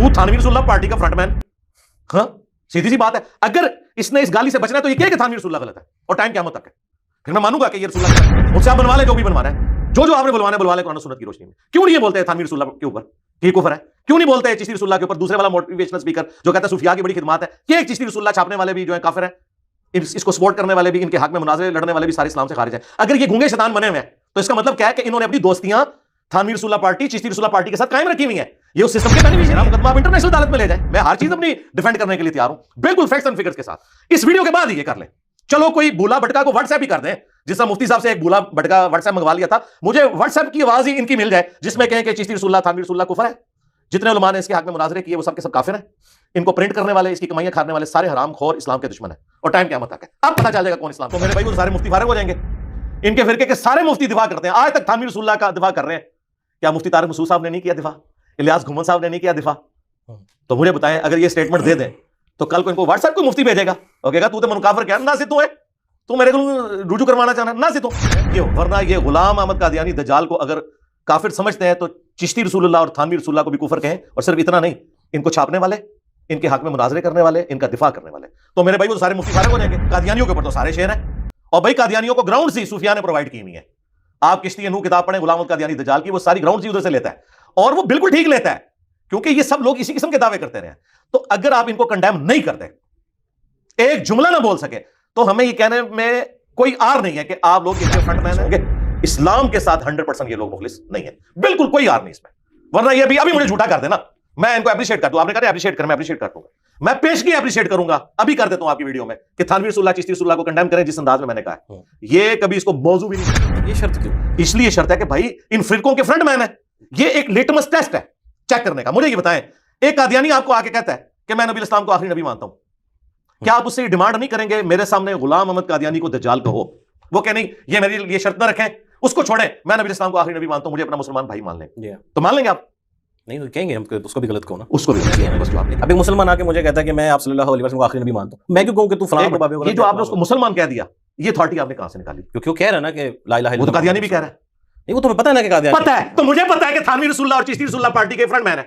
تو تھانوی رسول اللہ پارٹی کا فرنٹ مین. ہاں سیدھی سی بات ہے. اگر اس نے اس گالی سے بچنا ہے تو یہ کہ تھانوی رسول اللہ غلط ہے اور ٹائم قیامت تک ہے, پھر میں مانوں گا کہ یہ رسول اللہ مجھ سے آپ بنوا لے جو بھی بنوانا ہے, جو آپ نے بلوا لے قرآن و سنت کی روشنی میں. کیوں نہیں یہ بولتے تھانوی رسول اللہ کے اوپر کہ یہ کفر ہے؟ کیوں نہیں بولتے چشتی رسول اللہ کے اوپر دوسرے والا موٹیویشنل اسپیکر جو کہتا ہے صوفیاء کی بڑی خدمات ہے کہ ایک چشتی رسول اللہ چھاپنے والے بھی جو ہیں کافر ہیں, اس کو سپورٹ کرنے والے بھی, ان کے حق میں مناظرے لڑنے والے بھی سارے اسلام سے خارج ہیں. اگر یہ گونگے شیطان بنے ہوئے ہیں تو اس کا مطلب کیا ہے کہ انہوں نے اپنی دوستیاں تھانوی رسول اللہ پارٹی, چشتی رسول اللہ پارٹی کے ساتھ قائم رکھی ہوئی ہیں. یہ اس سسٹم کے بینیفیشری ہیں. مقدمہ آپ انٹرنیشنل عدالت میں لے جائیں, میں ہر چیز اپنی ڈیفینڈ کرنے کے لیے تیار ہوں, بالکل فیکٹس اینڈ فگرز کے ساتھ. اس ویڈیو کے بعد ہی یہ کر لیں. چلو کوئی بولا بٹکا کو واٹس ایپ ہی کر دیں, جس طرح مفتی صاحب سے ایک بولا بٹکا واٹس ایپ منگوا لیا تھا, مجھے واٹس ایپ کی آواز ہی ان کی مل جائے جس میں کہیں کہ چشتی رسول اللہ تھانوی رسول اللہ کفر ہے. جتنے علماء نے اس کے حق میں مناظرے کیے وہ سب کے سب کافر ہیں. ان کو پرنٹ کرنے والے, اس کی کمائیاں کھانے والے سارے حرام خور اسلام کے دشمن ہیں اور ٹائم قیامت تک ہے. اب پتہ چل جائے گا کون اسلام. تو میرے بھائی وہ سارے مفتی فارغ ہو جائیں گے. ان کے فرقے کے سارے مفتی دفاع کرتے ہیں, آج تک تھانوی رسول اللہ کا دفاع کر رہے ہیں. کیا مفتی طارق مسعود صاحب نے نہیں کیا دفاع؟ الیاس گھمن صاحب نے نہیں کیا دفاع؟ تو مجھے بتائیں اگر یہ اسٹیٹمنٹ دے دیں تو کل کو ان کو واٹس ایپ کو مفتی بھیجے گا اور کہے گا تو منکافر کیا نہ سے تو ہے, تو میرے کو رجوع کروانا چاہنا نہ سے تو کیوں؟ ورنہ یہ غلام احمد قادیانی دجال کو اگر کافر سمجھتے ہیں تو چشتی رسول اللہ اور تھانوی رسول اللہ کو بھی کفر کہیں. اور صرف اتنا نہیں, ان کو چھاپنے والے, ان کے حق میں مناظرے کرنے والے, ان کا دفاع کرنے والے. تو میرے بھائی وہ سارے مفتی فارغ ہو جائیں گے. قادیانیوں کے اوپر تو سارے شعر ہیں, اور بھائی قادیانیوں کو گراؤنڈ سی صوفیاء نے پرووائڈ کی ہوئی ہے. آپ کشتی نوح کتاب پڑھیں غلام احمد قادیانی دجال کی, وہ ساری گراؤنڈ سی ادھر سے لیتا ہے اور وہ بالکل ٹھیک لیتا ہے, کیونکہ یہ سب لوگ اسی قسم کے دعوے کرتے رہے ہیں. تو اگر آپ ان کو کنڈیم نہیں کرتے, ایک جملہ نہ بول سکے, تو ہمیں یہ کہنے میں کوئی آر نہیں ہے کہ آپ لوگ ان کے فرنٹ مین ہوں گے. اسلام کے ساتھ 100% یہ لوگ مخلص نہیں ہیں, بالکل کوئی آر نہیں اس میں. ورنہ یہ ابھی مجھے جھوٹا کر دینا, میں ان کو اپریشیٹ کر دوں. آپ نے کہا اپریشیٹ کر, میں اپریشیٹ کر دوں گا, میں پیشگی اپریشیٹ کروں گا, ابھی کر دیتا ہوں آپ کی ویڈیو میں کہ تھانوی رسول اللہ چشتی رسول اللہ کو کنڈیم کریں جس انداز میں نے کہا ہے. یہ کبھی اس کو موضوع بھی نہیں. یہ شرط کیوں؟ اس لیے شرط ہے کہ بھائی ان فرقوں کے فرنٹ مین ہے, یہ ایک لیٹمس ٹیسٹ ہے چیک کرنے کا. مجھے یہ بتائیں, ایک قادیانی آپ کو آ کے کہتا ہے کہ میں نبی الاسلام کو آخری نبی مانتا ہوں, کیا آپ اس سے ڈیمانڈ نہیں کریں گے میرے سامنے غلام احمد قادیانی کو دجال کہو؟ وہ کہ نہیں, یہ میری یہ شرط نہ رکھیں, اس کو چھوڑیں, میں نبی الاسلام کو آخری نبی مانتا ہوں, مجھے اپنا مسلمان بھائی مان لیں. تو مان لیں گے آپ؟ نہیں تو کہیں گے ہم اس کو بھی غلط کہو نا. اس کو بھی بس جو آپ نے ابھی مسلمان آ کے مجھے کہتا ہے کہ میں آپ صلی اللہ علیہ وسلم کو آخری نبی مانتا ہوں, میں کیوں کہوں کہ تو فلاں بابے کو؟ یہ جو آپ نے اس کو مسلمان کہہ دیا, یہ اتھارٹی آپ نے کہاں سے نکالی؟ کیونکہ وہ کہہ رہا ہے نا کہ لا الہ الا اللہ. وہ تو قادیانی بھی کہہ رہا ہے. نہیں وہ تمہیں پتہ ہے نا کہ قادیانی پتہ ہے, تو مجھے پتہ ہے کہ تھانوی رسول اللہ اور چشتی رسول اللہ پارٹی کے فرنٹ مین ہے,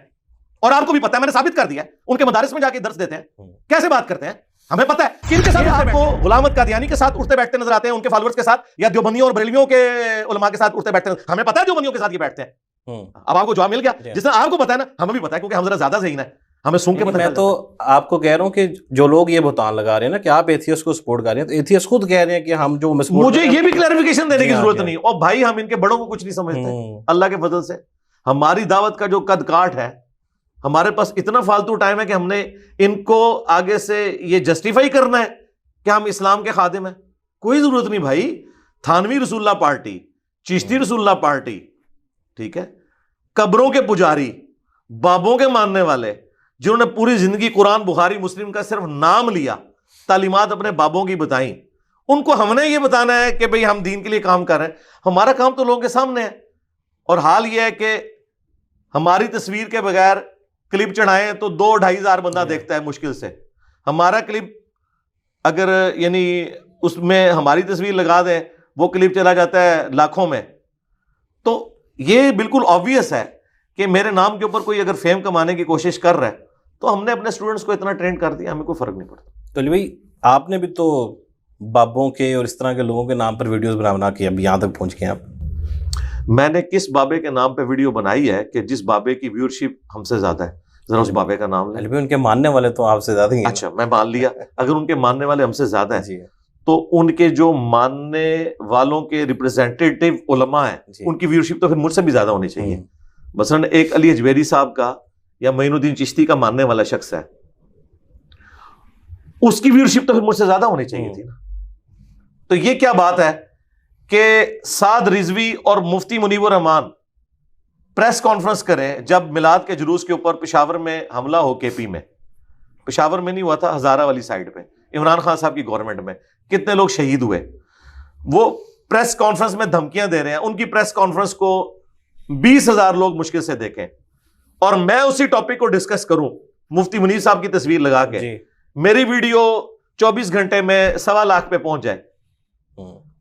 اور آپ کو بھی پتہ ہے, میں نے ثابت کر دیا ہے. ان کے مدارس میں جا کے درس دیتے ہیں, کیسے بات کرتے ہیں, ہمیں پتہ ہے کہ ان کے ساتھ آپ کو غلام احمد قادیانی کے ساتھ اٹھتے بیٹھتے نظر آتے ہیں, ان کے فالوورز کے ساتھ, یا دیوبندیوں اور بریلویوں کے علماء کے ساتھ اٹھتے بیٹھتے ہیں. ہمیں پتہ ہے دیوبندیوں کے ساتھ یہ بیٹھتے ہیں. اب آپ کو جواب مل گیا, جس طرح آپ کو پتہ ہے نا, ہمیں بھی پتہ ہے, کیونکہ ہم ذرا زیادہ ذہین ہیں, ہمیں سن کے پتہ. میں تو آپ کو کہہ رہا ہوں کہ جو لوگ یہ بہتان لگا رہے ہیں نا کہ آپ ایتھیسٹ کو سپورٹ کر رہے ہیں, تو ایتھیسٹ خود کہہ رہے ہیں کہ ہم جو مجھے یہ بھی کلیریفیکیشن دینے کی ضرورت نہیں. اور بھائی ہم ان کے بڑوں کو کچھ نہیں سمجھتے, اللہ کے فضل سے ہماری دعوت کا جو قد کاٹ ہے, ہمارے پاس اتنا فالتو ٹائم ہے کہ ہم نے ان کو آگے سے یہ جسٹیفائی کرنا ہے کہ ہم اسلام کے خادم ہیں. کوئی ضرورت نہیں بھائی. تھانوی رسول اللہ پارٹی, چشتی رسول اللہ پارٹی, ٹھیک ہے, قبروں کے پجاری, بابوں کے ماننے والے, جنہوں نے پوری زندگی قرآن بخاری مسلم کا صرف نام لیا, تعلیمات اپنے بابوں کی بتائیں, ان کو ہم نے یہ بتانا ہے کہ بھئی ہم دین کے لیے کام کر رہے ہیں. ہمارا کام تو لوگوں کے سامنے ہے, اور حال یہ ہے کہ ہماری تصویر کے بغیر کلپ چڑھائیں تو 2-2.5 ہزار بندہ دیکھتا ہے مشکل سے. ہمارا کلپ اگر یعنی اس میں ہماری تصویر لگا دیں, وہ کلپ چلا جاتا ہے لاکھوں میں. تو یہ بالکل آبویس ہے کہ میرے نام کے اوپر کوئی اگر فیم کمانے کی کوشش کر رہا ہے تو ہم نے اپنے اسٹوڈنٹس کو اتنا ٹرین کر دیا, ہمیں کوئی فرق نہیں پڑتا. تو علی بھائی آپ نے بھی تو بابوں کے اور اس طرح کے لوگوں کے نام پر ویڈیوز بنا کے اب یہاں تک پہنچ گئے آپ. میں نے کس بابے کے نام پہ ویڈیو بنائی ہے کہ جس بابے کی ویورشپ ہم سے زیادہ ہے, ذرا اس بابے کا نام لیں. علی بھائی ان کے ماننے والے تو آپ سے زیادہ ہی ہیں. اچھا میں مان لیا, اگر ان کے ماننے والے ہم سے زیادہ ہیں جی, تو ان کے جو ماننے والوں کے ریپرزینٹیٹیو علماء ہیں ان کی ویورشپ تو پھر مجھ سے بھی زیادہ ہونی چاہیے. مثلا ایک علی اجویری صاحب کا یا معین الدین چشتی کا ماننے والا شخص ہے, اس کی ویورشپ تو پھر مجھ سے زیادہ ہونی چاہیے تھی نا. تو یہ کیا بات ہے کہ سعد رضوی اور مفتی منیب الرحمان پریس کانفرنس کریں جب میلاد کے جلوس کے اوپر پشاور میں حملہ ہو, کے پی میں, پشاور میں نہیں ہوا تھا, ہزارہ والی سائڈ پہ, عمران خان صاحب کی گورنمنٹ میں کتنے لوگ شہید ہوئے, وہ پریس کانفرنس میں دھمکیاں دے رہے ہیں. ان کی پریس کانفرنس کو 20,000 لوگ مشکل سے دیکھیں, اور میں اسی ٹاپک کو ڈسکس کروں مفتی منیر صاحب کی تصویر لگا کے, میری ویڈیو 24 گھنٹے میں 1.25 لاکھ پہ پہنچ جائے,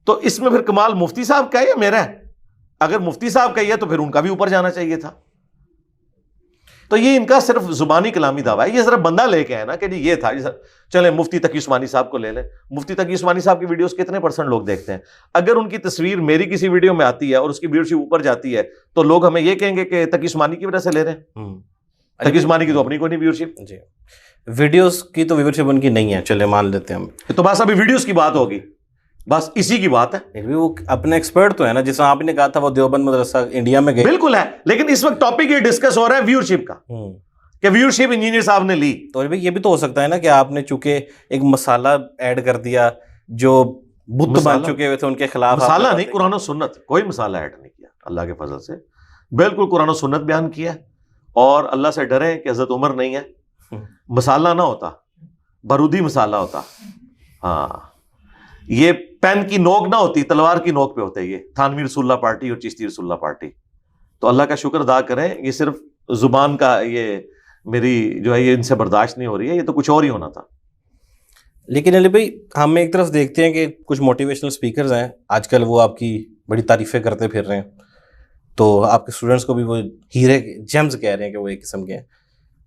تو اس میں پھر کمال مفتی صاحب کا ہے یا میرا ہے؟ اگر مفتی صاحب کا ہی ہے تو پھر ان کا بھی اوپر جانا چاہیے تھا. تو یہ ان کا صرف زبانی کلامی دعویٰ ہے. یہ صرف بندہ لے کے ہے نا کہ جی یہ تھا, چلیں مفتی تقی عثمانی صاحب کو لے لیں. مفتی تقی عثمانی صاحب کی ویڈیوز کتنے % لوگ دیکھتے ہیں؟ اگر ان کی تصویر میری کسی ویڈیو میں آتی ہے اور اس کی ویورشپ اوپر جاتی ہے تو لوگ ہمیں یہ کہیں گے کہ تقی عثمانی کی وجہ سے لے رہے ہیں. تقی عثمانی کی تو اپنی کوئی نہیں ویورشپ. جی, ویڈیوز کی تو ویورشپ ان کی نہیں ہے, چلے مان لیتے ہیں ہم. تو بس ابھی ویڈیوز کی بات ہوگی, بس اسی کی بات ہے. وہ اپنے ایکسپرٹ تو ہے نا, جس طرح آپ نے کہا تھا وہ دیوبند مدرسہ انڈیا میں گئے. بالکل ہے, لیکن اس وقت ٹاپک یہ ڈسکس ہو رہا ہے ویورشپ کا, کہ ویورشپ انجینئر صاحب نے لی. تو یہ بھی تو ہو سکتا ہے نا کہ آپ نے چونکہ ایک مسالہ ایڈ کر دیا جو بت بن چکے ہوئے تھے ان کے خلاف. مسالہ نہیں, قرآن و سنت, کوئی مسالہ ایڈ نہیں کیا اللہ کے فضل سے. بالکل قرآن و سنت بیان کیا, اور اللہ سے ڈریں کہ حضرت عمر نہیں ہے. مسالہ نہ ہوتا, بارودی مسالہ ہوتا. ہاں, یہ پین کی نوک نہ ہوتی, تلوار کی نوک پہ ہوتے یہ تھانوی رسول اللہ پارٹی اور چشتی رسول اللہ پارٹی. تو اللہ کا شکر ادا کریں, یہ صرف زبان کا یہ میری جو ہے یہ ان سے برداشت نہیں ہو رہی ہے, یہ تو کچھ اور ہی ہونا تھا. لیکن علی بھائی ہم ایک طرف دیکھتے ہیں کہ کچھ موٹیویشنل اسپیکرز ہیں آج کل, وہ آپ کی بڑی تعریفیں کرتے پھر رہے ہیں, تو آپ کے اسٹوڈنٹس کو بھی وہ ہیرے جیمز کہہ رہے ہیں کہ وہ ایک قسم کے ہیں.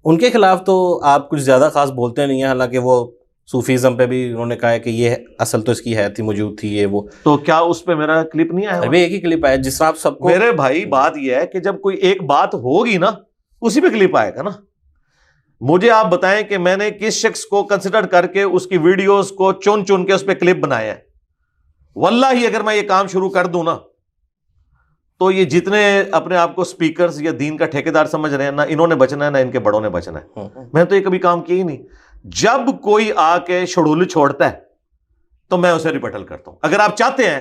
ان کے خلاف تو آپ کچھ زیادہ خاص بولتے نہیں ہیں, حالانکہ وہ صوفیزم پہ بھی انہوں نے کہا ہے کہ یہ اصل تو اس کی ہے تھی, موجود تھی یہ وہ. تو کیا اس پہ میرا کلپ نہیں آیا؟ ابھی ایک ہی کلپ آیا جس طرح آپ سب کو. میرے بھائی بات یہ ہے کہ جب کوئی ایک بات ہوگی نا اسی پہ کلپ آئے گا نا. مجھے آپ بتائیں کہ میں نے کس شخص کو کنسیڈر کر کے اس کی ویڈیوز کو چن چن کے اس پہ کلپ بنایا ہے. واللہ ہی اگر میں یہ کام شروع کر دوں نا تو یہ جتنے اپنے آپ کو سپیکرز یا دین کا ٹھیکیدار سمجھ رہے ہیں, نہ انہوں نے بچنا ہے نہ ان کے بڑوں نے بچنا ہے. میں تو یہ کبھی کام کیا ہی نہیں. جب کوئی آ کے شڈول چھوڑتا ہے تو میں اسے ریپٹل کرتا ہوں. اگر آپ چاہتے ہیں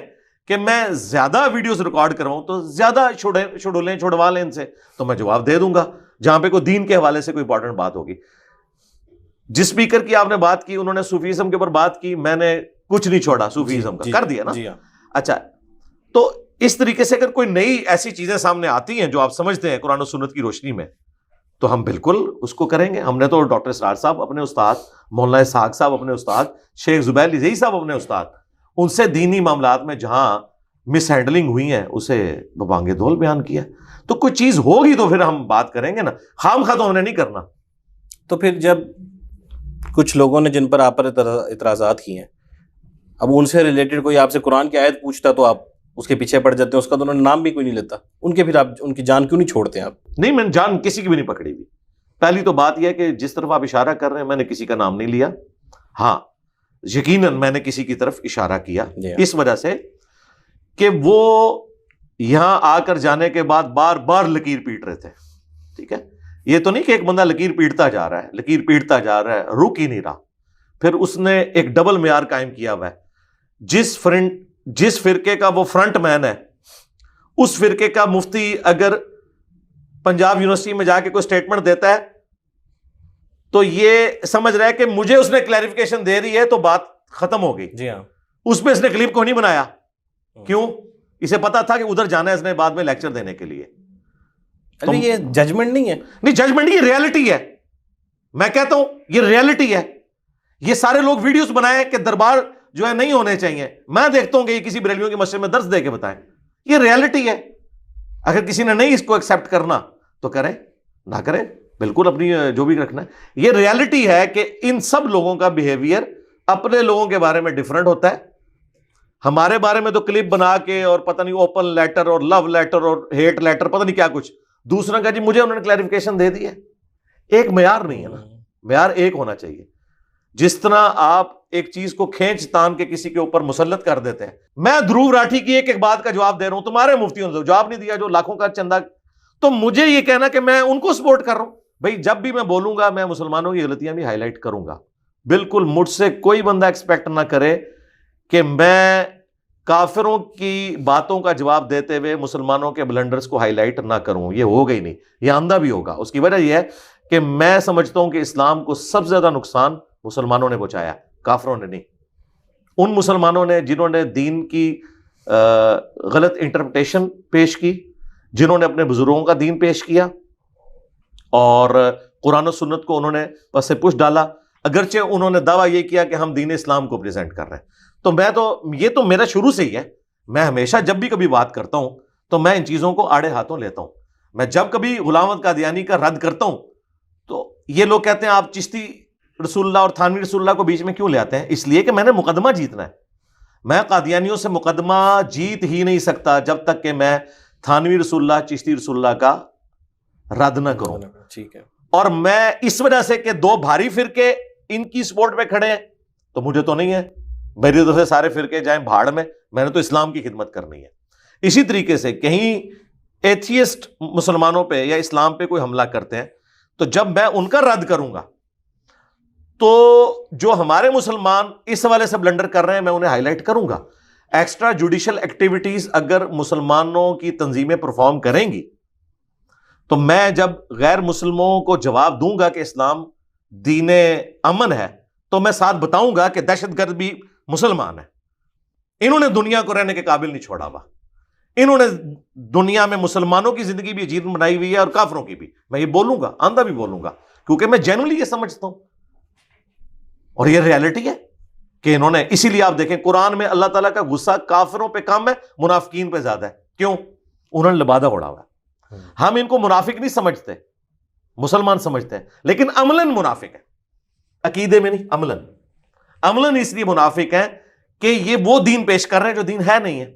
کہ میں زیادہ ویڈیوز ریکارڈ کرواؤں تو زیادہ شڈولیں چھوڑوا لیں ان سے, تو میں جواب دے دوں گا جہاں پہ کوئی دین کے حوالے سے کوئی امپورٹنٹ بات ہوگی. جس اسپیکر کی آپ نے بات کی انہوں نے صوفیزم کے اوپر بات کی, میں نے کچھ نہیں چھوڑا صوفیزم کا, کر دیا نا. اچھا, تو اس طریقے سے اگر کوئی نئی ایسی چیزیں سامنے آتی ہیں جو آپ سمجھتے ہیں قرآن و سنت کی روشنی میں, تو ہم بالکل اس کو کریں گے. ہم نے تو ڈاکٹر اسرار صاحب اپنے استاد, مولانا اسحاق صاحب اپنے استاد, شیخ زبیر لذیذ صاحب اپنے استاد, ان سے دینی معاملات میں جہاں مس ہینڈلنگ ہوئی ہیں اسے ببانگے دول بیان کیا. تو کوئی چیز ہوگی تو پھر ہم بات کریں گے نا, خام خواہ تو ہم نے نہیں کرنا. تو پھر جب کچھ لوگوں نے جن پر آپ پر اعتراضات کیے ہیں, اب ان سے ریلیٹڈ کوئی آپ سے قرآن کی آیت پوچھتا تو آپ اس کے پیچھے پڑ جاتے ہیں, اس کا تو انہوں نے نام بھی کوئی نہیں لیتا. ان کے پھر آپ ان کی جان کیوں نہیں چھوڑتے ہیں آپ؟ نہیں, میں نے جان کسی کی بھی نہیں پکڑی ہوئی. پہلی تو بات یہ ہے کہ جس طرف آپ اشارہ کر رہے ہیں میں نے کسی کا نام نہیں لیا. ہاں یقیناً میں نے کسی کی طرف اشارہ کیا اس وجہ سے کہ وہ یہاں آ کر جانے کے بعد بار بار لکیر پیٹ رہے تھے. ٹھیک ہے, یہ تو نہیں کہ ایک بندہ لکیر پیٹتا جا رہا ہے, لکیر پیٹتا جا رہا ہے, رک ہی نہیں رہا. پھر اس نے ایک ڈبل معیار قائم کیا ہوا ہے. جس فرقے کا وہ فرنٹ مین ہے, اس فرقے کا مفتی اگر پنجاب یونیورسٹی میں جا کے کوئی سٹیٹمنٹ دیتا ہے تو یہ سمجھ رہا ہے کہ مجھے اس نے کلیریفیکیشن دے رہی ہے تو بات ختم ہو گئی. جی ہاں, اس پہ اس نے کلپ کو نہیں بنایا. کیوں؟ اسے پتا تھا کہ ادھر جانا ہے اس نے بعد میں لیکچر دینے کے لیے. تو یہ ججمنٹ نہیں ہے. نہیں, ججمنٹ یہ ریالٹی ہے. میں کہتا ہوں یہ ریالٹی ہے. یہ سارے لوگ ویڈیوز بنائے کہ دربار جو ہے نہیں ہونے چاہیے. میں دیکھتا ہوں کہ یہ کسی بریلویوں کی مسجد میں درس دے کے بتائیں. یہ ریالٹی ہے. اگر کسی نے نہیں اس کو ایکسیپٹ کرنا تو کریں, نہ کریں, بالکل اپنی جو بھی رکھنا ہے. یہ ریالٹی ہے کہ ان سب لوگوں کا بیہیویئر اپنے لوگوں کے بارے میں ڈفرنٹ ہوتا ہے. ہمارے بارے میں تو کلپ بنا کے اور پتہ نہیں اوپن لیٹر اور لو لیٹر اور ہیٹ لیٹر پتہ نہیں کیا کچھ, دوسرا کا جی مجھے انہوں نے کلیریفیکیشن دے دی ہے. ایک معیار نہیں ہے نا, معیار ایک ہونا چاہیے. جس طرح آپ ایک چیز کو کھینچ تان کے کسی کے اوپر مسلط کر دیتے ہیں. میں دھرو راٹھی کی ایک بات کا جواب دے رہا ہوں, تمہارے مفتیوں نے جواب نہیں دیا جو لاکھوں کا چندہ, تو مجھے یہ کہنا کہ میں ان کو سپورٹ کر رہا ہوں. بھائی جب بھی میں بولوں گا میں مسلمانوں کی غلطیاں بھی ہائی لائٹ کروں گا. بالکل مجھ سے کوئی بندہ ایکسپیکٹ نہ کرے کہ میں کافروں کی باتوں کا جواب دیتے ہوئے مسلمانوں کے بلنڈرز کو ہائی لائٹ نہ کروں. یہ ہوگا ہی نہیں, یہ اندھا بھی ہوگا. اس کی وجہ یہ ہے کہ میں سمجھتا ہوں کہ اسلام کو سب سے زیادہ نقصان مسلمانوں نے پہنچایا, کافروں نے نہیں. ان مسلمانوں نے جنہوں نے دین کی غلط انٹرپریٹیشن پیش کی, جنہوں نے اپنے بزرگوں کا دین پیش کیا اور قرآن و سنت کو انہوں نے پس پش ڈالا, اگرچہ انہوں نے دعویٰ یہ کیا کہ ہم دین اسلام کو پریزنٹ کر رہے ہیں. تو میں تو یہ تو میرا شروع سے ہی ہے, میں ہمیشہ جب بھی کبھی بات کرتا ہوں تو میں ان چیزوں کو آڑے ہاتھوں لیتا ہوں. میں جب کبھی غلام احمد قادیانی کا رد کرتا ہوں تو یہ لوگ کہتے ہیں آپ چشتی رسول اللہ اور تھانوی رسول اللہ کو بیچ میں کیوں لے آتے ہیں؟ اس لیے کہ میں نے مقدمہ جیتنا ہے. میں قادیانیوں سے مقدمہ جیت ہی نہیں سکتا جب تک کہ میں تھانوی رسول اللہ چشتی رسول اللہ کا رد نہ کروں. ٹھیک ہے. اور میں اس وجہ سے کہ دو بھاری فرقے ان کی سپورٹ پہ کھڑے ہیں تو مجھے تو نہیں ہے، میری طرف سے سارے فرقے جائیں بھاڑ میں نے تو اسلام کی خدمت کرنی ہے. اسی طریقے سے کہیں ایتھیسٹ مسلمانوں پہ یا اسلام پہ کوئی حملہ کرتے ہیں تو جب میں ان کا رد کروں گا تو جو ہمارے مسلمان اس حوالے سے بلنڈر کر رہے ہیں میں انہیں ہائی لائٹ کروں گا. ایکسٹرا جوڈیشل ایکٹیویٹیز اگر مسلمانوں کی تنظیمیں پرفارم کریں گی تو میں جب غیر مسلموں کو جواب دوں گا کہ اسلام دین امن ہے تو میں ساتھ بتاؤں گا کہ دہشت گرد بھی مسلمان ہے. انہوں نے دنیا کو رہنے کے قابل نہیں چھوڑا ہوا، انہوں نے دنیا میں مسلمانوں کی زندگی بھی عجیب بنائی ہوئی ہے اور کافروں کی بھی. میں یہ بولوں گا، آندہ بھی بولوں گا، کیونکہ میں جینولی یہ سمجھتا ہوں اور یہ ریالٹی ہے کہ انہوں نے. اسی لیے آپ دیکھیں قرآن میں اللہ تعالیٰ کا غصہ کافروں پہ کم ہے، منافقین پہ زیادہ ہے. کیوں؟ انہوں نے لبادہ اڑا ہوا ہے. ہم ان کو منافق نہیں سمجھتے، مسلمان سمجھتے ہیں، لیکن عملاً منافق ہے، عقیدے میں نہیں. عملاً اس لیے منافق ہیں کہ یہ وہ دین پیش کر رہے ہیں جو دین ہے نہیں ہے.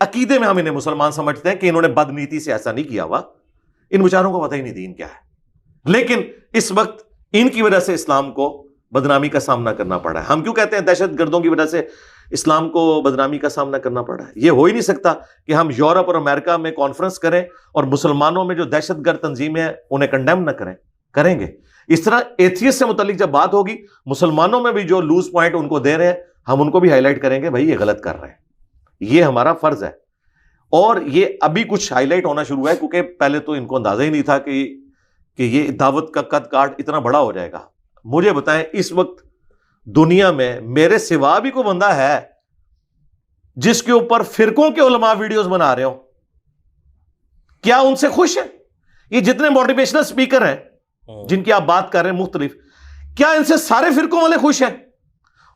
عقیدے میں ہم انہیں مسلمان سمجھتے ہیں کہ انہوں نے بدنیتی سے ایسا نہیں کیا ہوا، ان بیچاروں کو پتہ ہی نہیں دین کیا ہے. لیکن اس وقت ان کی وجہ سے اسلام کو بدنامی کا سامنا کرنا پڑا ہے. ہم کیوں کہتے ہیں دہشت گردوں کی وجہ سے اسلام کو بدنامی کا سامنا کرنا پڑا ہے؟ یہ ہو ہی نہیں سکتا کہ ہم یورپ اور امریکہ میں کانفرنس کریں اور مسلمانوں میں جو دہشت گرد تنظیمیں ہیں انہیں کنڈیم نہ کریں گے. اس طرح ایتھیسٹ سے متعلق جب بات ہوگی مسلمانوں میں بھی جو لوز پوائنٹ ان کو دے رہے ہیں ہم ان کو بھی ہائی لائٹ کریں گے، بھائی یہ غلط کر رہے ہیں، یہ ہمارا فرض ہے. اور یہ ابھی کچھ ہائی لائٹ ہونا شروع ہے کیونکہ پہلے تو ان کو اندازہ ہی نہیں تھا کہ یہ دعوت کا قد کاٹ اتنا بڑا ہو جائے گا. مجھے بتائیں اس وقت دنیا میں میرے سوا بھی کوئی بندہ ہے جس کے اوپر فرقوں کے علماء ویڈیوز بنا رہے ہو؟ کیا ان سے خوش ہیں؟ یہ جتنے موٹیویشنل سپیکر ہیں جن کی آپ بات کر رہے ہیں مختلف، کیا ان سے سارے فرقوں والے خوش ہیں؟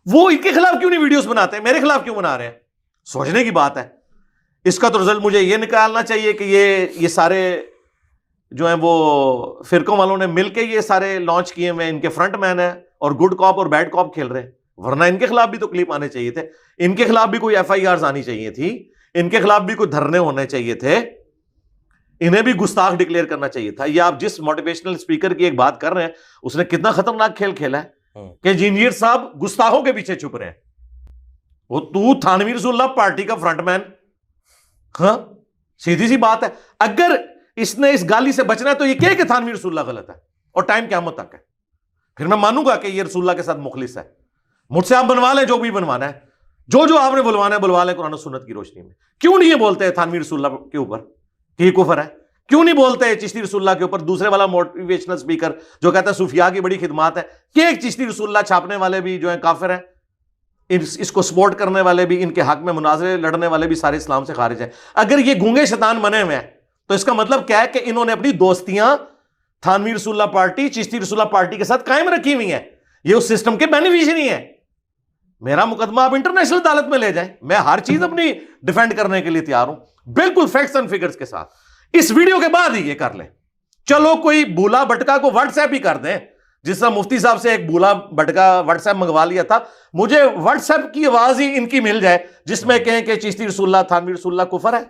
وہ ان کے خلاف کیوں نہیں ویڈیوز بناتے، میرے خلاف کیوں بنا رہے ہیں؟ سوچنے کی بات ہے. اس کا تو رزلٹ مجھے یہ نکالنا چاہیے کہ یہ سارے جو ہیں وہ فرقوں والوں نے مل کے یہ سارے لانچ کیے ہوئے ان کے فرنٹ مین ہیں اور گڈ کاپ اور بیڈ کاپ کھیل رہے ہیں. ورنہ ان کے خلاف بھی تو کلپ آنے چاہیے تھے، ان کے خلاف بھی کوئی ایف آئی آرز آنی چاہیے تھی، ان کے خلاف بھی کوئی دھرنے ہونے چاہیے تھے، انہیں بھی گستاخ ڈکلیئر کرنا چاہیے تھا. یہ آپ جس موٹیویشنل اسپیکر کی ایک بات کر رہے ہیں اس نے کتنا خطرناک کھیل کھیلا ہے کہ انجینئر صاحب گستاخوں کے پیچھے چھپ رہے ہیں. وہ تو تھانوی رسول اللہ پارٹی کا فرنٹ مین. ہاں سیدھی سی بات ہے، اگر اس نے اس گالی سے بچنا ہے تو یہ کہ تھانوی رسول اللہ غلط ہے اور ٹائم قیامت تک ہے، پھر میں مانوں گا کہ یہ رسول اللہ کے ساتھ مخلص ہے. مجھ سے آپ بنوا لیں جو بھی بنوانا ہے، جو آپ نے بلوانا ہے بلوا لیں قرآن و سنت کی روشنی میں. کیوں نہیں یہ بولتے تھانوی رسول اللہ کے اوپر کہ یہ کفر ہے؟ کیوں نہیں بولتے چشتی رسول اللہ کے اوپر دوسرے والا موٹیویشنل اسپیکر جو کہتا ہے صوفیاء کی بڑی خدمات ہے کہ ایک چشتی رسول اللہ چھاپنے والے بھی جو ہیں کافر ہیں، اس کو سپورٹ کرنے والے بھی، ان کے حق میں مناظرے لڑنے والے بھی سارے اسلام سے خارج ہیں. اگر یہ گونگے شیطان بنے ہوئے ہیں تو اس کا مطلب کیا ہے کہ انہوں نے اپنی دوستیاں تھانوی رسول اللہ پارٹی چشتی رسول اللہ پارٹی کے ساتھ قائم رکھی ہوئی ہیں. یہ اس سسٹم کے بینیفیشری ہیں. میرا مقدمہ آپ انٹرنیشنل عدالت میں لے جائیں، میں ہر چیز اپنی ڈیفینڈ کرنے کے لیے تیار ہوں، بالکل فیکٹس اینڈ فگرز کے ساتھ. اس ویڈیو کے بعد ہی یہ کر لیں. چلو کوئی بھولا بٹکا کو واٹس ایپ ہی کر دیں، جس طرح مفتی صاحب سے ایک بھولا بٹکا واٹس ایپ منگوا لیا تھا، مجھے واٹس ایپ کی آواز ہی ان کی مل جائے جس میں کہیں کہ چشتی رسول اللہ تھانوی رسول اللہ کفر ہے.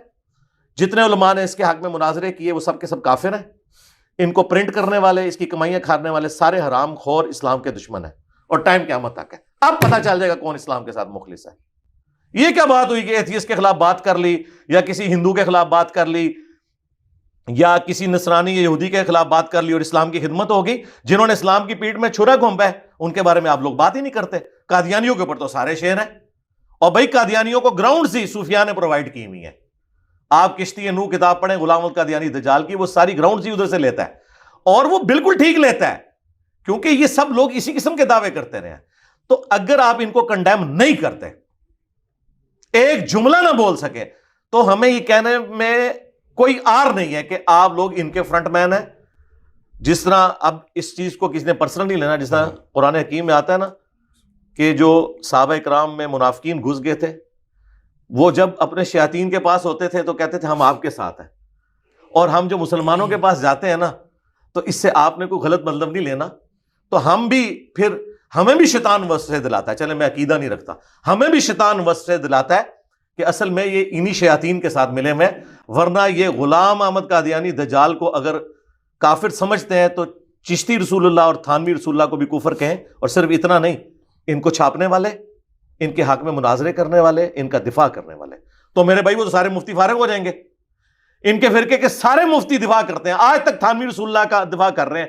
جتنے علماء نے اس کے حق میں مناظرے کیے وہ سب کے سب کافر ہیں. ان کو پرنٹ کرنے والے، اس کی کمائیاں کھانے والے سارے حرام خور اسلام کے دشمن ہیں اور ٹائم قیامت تک ہے. اب پتہ چل جائے گا کون اسلام کے ساتھ مخلص ہے. یہ کیا بات ہوئی کہ ایتھیسٹ کے خلاف بات کر لی یا کسی ہندو کے خلاف بات کر لی یا کسی نصرانی یا یہودی کے خلاف بات کر لی اور اسلام کی خدمت ہوگی؟ جنہوں نے اسلام کی پیٹھ میں چھرا گھونپا ہے ان کے بارے میں آپ لوگ بات ہی نہیں کرتے. قادیانیوں کے اوپر تو سارے شعر ہیں، اور بھائی قادیانیوں کو گراؤنڈ سی صوفیاء نے پرووائڈ کی ہوئی ہیں. آپ کشتی نو کتاب پڑھیں غلام احمد قادیانی دجال کی، وہ ساری گراؤنڈ سی ادھر سے لیتا ہے اور وہ بالکل ٹھیک لیتا ہے کیونکہ یہ سب لوگ اسی قسم کے دعوے کرتے رہے ہیں. تو اگر آپ ان کو کنڈیم نہیں کرتے، ایک جملہ نہ بول سکے، تو ہمیں یہ کہنے میں کوئی آر نہیں ہے کہ آپ لوگ ان کے فرنٹ مین ہیں. جس طرح اب اس چیز کو کسی نے پرسنل نہیں لینا، جس طرح قرآن حکیم میں آتا ہے نا کہ جو صحابہ اکرام میں منافقین گھس گئے تھے، وہ جب اپنے شیاطین کے پاس ہوتے تھے تو کہتے تھے ہم آپ کے ساتھ ہیں، اور ہم جو مسلمانوں کے پاس جاتے ہیں نا تو اس سے آپ نے کوئی غلط مطلب نہیں لینا, تو ہم بھی پھر ہمیں بھی شیطان وسوسے دلاتا ہے, چلے میں عقیدہ نہیں رکھتا, ہمیں بھی شیطان وسوسے دلاتا ہے کہ اصل میں یہ انہی شیاطین کے ساتھ ملے ہوئے, ورنہ یہ غلام احمد قادیانی دجال کو اگر کافر سمجھتے ہیں تو چشتی رسول اللہ اور تھانوی رسول اللہ کو بھی کفر کہیں, اور صرف اتنا نہیں, ان کو چھاپنے والے, ان کے حق میں مناظرے کرنے والے, ان کا دفاع کرنے والے. تو میرے بھائی وہ تو سارے مفتی فارغ ہو جائیں گے, ان کے فرقے کے سارے مفتی دفاع کرتے ہیں, آج تک تھانوی رسول اللہ کا دفاع کر رہے ہیں.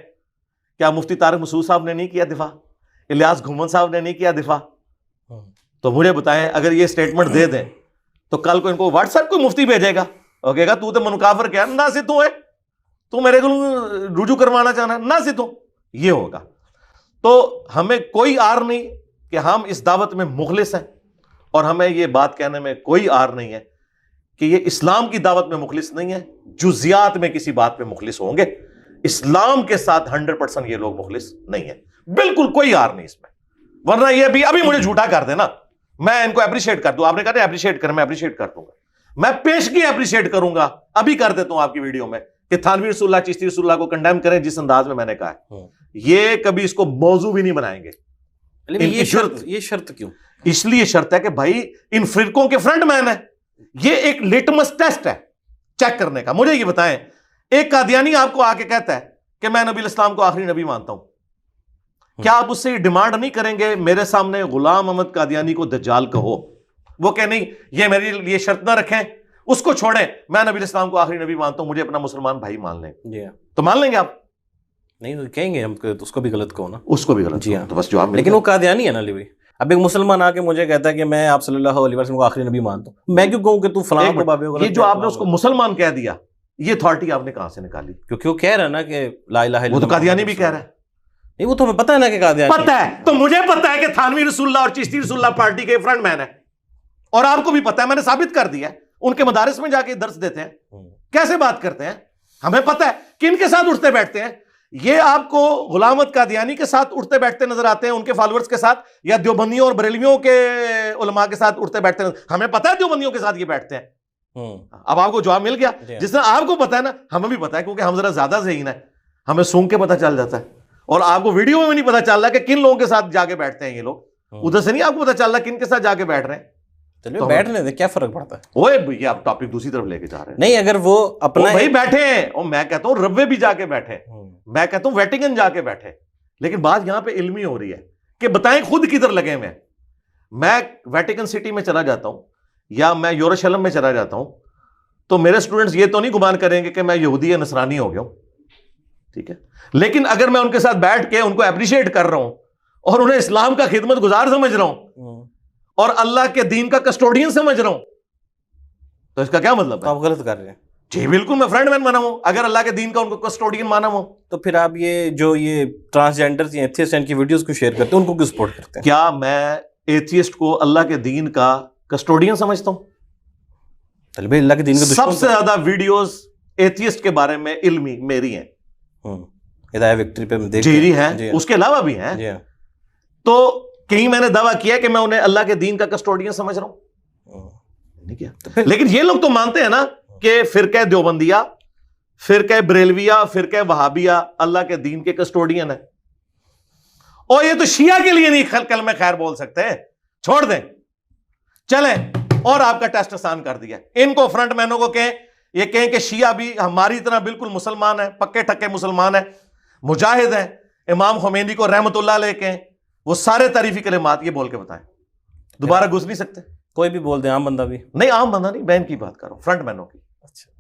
کیا مفتی طارق مسعود صاحب نے نہیں کیا دفاع؟ الیاس گھومن صاحب نے نہیں کیا دفاع؟ تو مجھے بتائیں اگر یہ سٹیٹمنٹ دے دیں تو کل کو ان کو واٹس ایپ کوئی مفتی بھیجے گا اور کہے گا تو منکافر کیا نہ سے تو ہے, تو میرے کو رجوع کروانا چاہنا ہے نہ سے تو, یہ ہوگا. تو ہمیں کوئی آر نہیں کہ ہم اس دعوت میں مخلص ہیں, اور ہمیں یہ بات کہنے میں کوئی آر نہیں ہے کہ یہ اسلام کی دعوت میں مخلص نہیں ہے. جزیات میں کسی بات پہ مخلص ہوں گے, اسلام کے ساتھ 100% یہ لوگ مخلص نہیں ہیں, بالکل کوئی آر نہیں اس میں. ورنہ یہ بھی ابھی مجھے جھوٹا کر دینا, میں ان کو اپریشیٹ کر دوں, آپ نے کہا اپریشیٹ کریں, میں اپریشیٹ کر دوں گا, میں پیشگی اپریشیٹ کروں گا, ابھی کر دیتا ہوں آپ کی ویڈیو میں کہ تھانوی رسول اللہ چشتی رسول اللہ کو کنڈیم کریں جس انداز میں نے کہا ہے. یہ کبھی اس کو موضوع بھی نہیں بنائیں گے. یہ شرط کیوں؟ اس لیے شرط ہے کہ بھائی ان فرقوں کے فرنٹ مین ہے, یہ ایک لٹمس ٹیسٹ ہے چیک کرنے کا. مجھے یہ بتائیں, ایک قادیانی آپ کو آ کے کہتا ہے کہ میں نبی الاسلام کو آخری نبی مانتا ہوں, کیا آپ اس سے یہ ڈیمانڈ نہیں کریں گے میرے سامنے غلام احمد قادیانی کو دجال کہو؟ وہ کہ نہیں یہ میرے لیے شرط نہ رکھیں, اس کو چھوڑیں, میں نبی الاسلام کو آخری نبی مانتا ہوں, مجھے اپنا مسلمان بھائی مان لیں. تو مان لیں گے آپ؟ نہیں تو کہیں گے ہم اس کو بھی غلط کہو نا. اس کو بھی غلط. جی ہاں, تو بس جواب. لیکن وہ قادیانی ہے نا علی بھائی. اب ایک مسلمان آ کے مجھے کہتا ہے کہ میں آپ صلی اللہ علیہ وسلم کو آخری نبی مانتا ہوں, میں کیوں کہوں کہ تو فلاں کو بابے غلط؟ یہ جو آپ نے اس کو مسلمان کہہ دیا, یہ اتھارٹی آپ نے کہاں سے نکالی؟ کیونکہ وہ کہہ رہا ہے نا کہ لا الہ الا اللہ. وہ تو قادیانی بھی کہہ رہا ہے. نہیں وہ تو ہمیں پتہ ہے نا کہ قادیانی پتہ ہے, تو مجھے پتہ ہے کہ تھانوی رسول اللہ اور چشتی رسول اللہ پارٹی کے فرنٹ مین ہے, اور آپ کو بھی پتہ ہے, میں نے ثابت کر دیا. ان کے مدارس میں جا کے درس دیتے ہیں, کیسے بات کرتے ہیں, ہمیں پتہ ہے کن کے ساتھ اٹھتے بیٹھتے ہیں. یہ آپ کو غلام احمد قادیانی کے ساتھ اٹھتے بیٹھتے نظر آتے ہیں, ان کے فالوورز کے ساتھ, یا دیوبندیوں اور بریلویوں کے علماء کے ساتھ اٹھتے بیٹھتے ہیں. ہمیں پتہ ہے دیوبندیوں کے ساتھ یہ بیٹھتے ہیں. اب آپ کو جواب مل گیا. جس طرح آپ کو پتہ ہے نا, ہمیں بھی پتہ ہے, کیونکہ ہم ذرا زیادہ ذہین ہیں, ہمیں سونگ کے پتہ چل جاتا ہے. اور آپ کو ویڈیو میں بھی نہیں پتہ چل رہا کہ کن لوگوں کے ساتھ جا کے بیٹھتے ہیں یہ لوگ, ادھر سے نہیں آپ کو پتہ چل رہا کن کے ساتھ جا کے بیٹھ رہے ہیں. بیٹھنے دیں, کیا فرق پڑتا ہے؟ اوے بھیا آپ ٹاپک دوسری طرف لے کے جا رہے ہیں. نہیں اگر وہ اپنا بھائی بیٹھے ہیں, اور میں کہتا ہوں ربوے بھی جا کے بیٹھے, میں کہتا ہوں ویٹنگن جا کے بیٹھے, لیکن بات یہاں پہ علمی ہو رہی ہے کہ بتائیں خود کدھر لگے ہوئے ہیں. میں ویٹیکن سٹی میں چلا جاتا ہوں یا میں یروشلم میں چلا جاتا ہوں, تو میرے اسٹوڈنٹس یہ تو نہیں گمان کریں گے کہ میں یہودی یا نصرانی ہو گیا ہوں, ٹھیک ہے, لیکن اگر میں ان کے ساتھ بیٹھ کے ان کو اپریشیٹ کر رہا ہوں اور انہیں اسلام کا خدمت گزار سمجھ رہا ہوں اور اللہ کے دین کا کسٹوڈین سمجھ رہا ہوں, تو اس کا کیا مطلب ہے؟ آپ غلط کر رہے ہیں. جی بالکل, میں فرینڈ مین بنا ہوں اگر اللہ کے دین کا ان کو کسٹوڈین مانا ہوں. تو پھر آپ یہ جو یہ ٹرانسجینڈرز یا ایتھیسٹ ان کی ویڈیوز کیوں شیئر کرتے ہیں, ان کو کیوں سپورٹ کرتے ہیں؟ کیا میں ایتھیسٹ کو اللہ کے دین کا کسٹوڈین سمجھتا ہوں؟ بھائی اللہ کے دین کا سب سے زیادہ ویڈیوز ایتھیسٹ کے بارے میں علمی میری ہیں, ہدایہ وکٹری پہ میں دیکھ جی ہیں, اس کے علاوہ بھی ہیں. تو کہیں میں نے دعویٰ کیا کہ میں انہیں اللہ کے دین کا کسٹوڈین سمجھ رہا ہوں؟ نہیں کیا. لیکن یہ لوگ تو مانتے ہیں نا کہ فرقہ دیوبندیہ, فرقہ بریلویہ, فرقہ وہابیہ اللہ کے دین کے کسٹوڈین ہے. اور یہ تو شیعہ کے لیے نہیں کلمہ خیر بول سکتے, چھوڑ دیں, چلیں. اور آپ کا ٹیسٹ آسان کر دیا, ان کو فرنٹ مینوں کو کہیں, یہ کہیں کہ شیعہ بھی ہماری طرح بالکل مسلمان ہیں, پکے ٹکے مسلمان ہیں, مجاہد ہیں, امام خمینی کو رحمت اللہ علیہ کہیں, وہ سارے تعریفی کلمات یہ بول کے بتائیں, دوبارہ گھس نہیں سکتے. کوئی بھی بول دیں, عام بندہ بھی نہیں, عام بندہ نہیں, میں ان کی بات کر رہا ہوں, فرنٹ مینوں کی. اچھا.